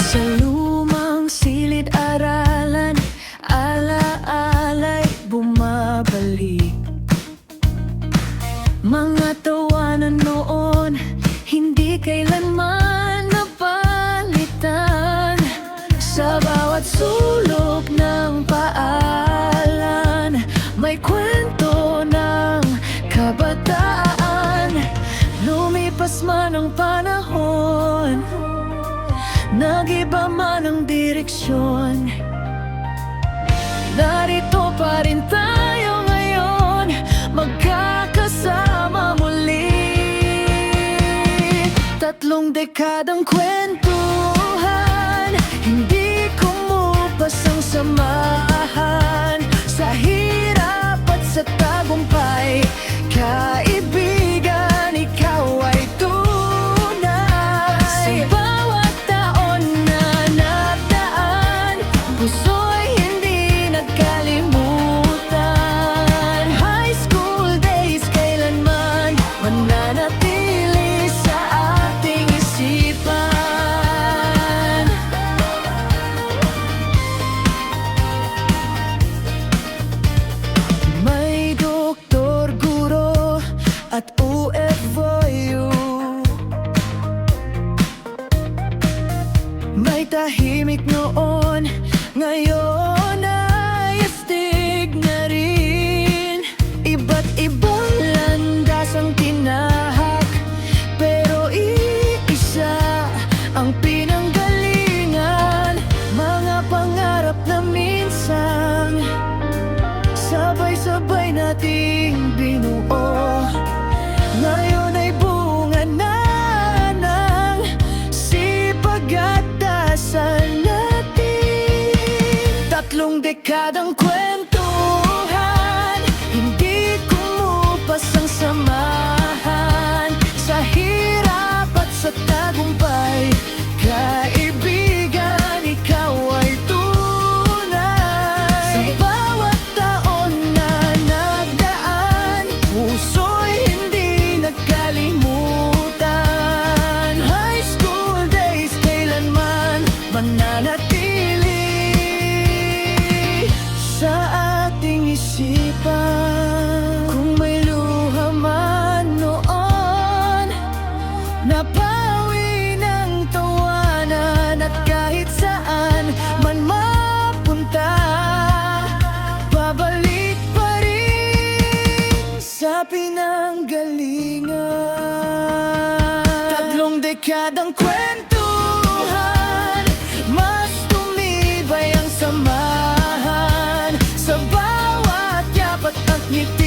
Sa lumang silid-aralan, ala-ala'y bumabalik. Mga tawanan noon, hindi kailanman napalitan. Sa bawat sulok ng paalan, may kwento ng kabataan. Lumipas man ang panahon, nag-iba man ang direksyon, narito pa rin tayo ngayon, magkakasama muli. 3 dekadang kwentuhan, hindi kumupas ang samahan. Sa hirap at sa tagumpay, kaibigan, ikaw ay tunay. Sa bawat taon na nagdaan, puso'y hindi nagkalimutan. High school days, kailanman mananatili sa ating isipan. May doktor, guro at OFW, may tahimik noon, ngayon ay astig na rin. Iba't ibang landas ang tinahak, pero iisa ang pinanggalingan. Mga pangarap na minsan sabay-sabay nating binuo, ngayon ay bunga na ng sipag at dasal natin. 3 dekadang kwentuhan, hindi kumupas ang samahan. Sa hirap at sa tagumpay, kaibigan, ikaw ay tunay. Sa bawat taon na nagdaan, puso'y hindi nagkalimutan. High school days, kailanman mananatili sa ating isipan. Kung may luha man noon, napawi ng tawanan, at kahit saan man mapunta, babalik pa rin sa pinanggalingan. 3 dekadang kwentuhan, mas tumibay ang samahan. Sa bawat yapat at ngiti,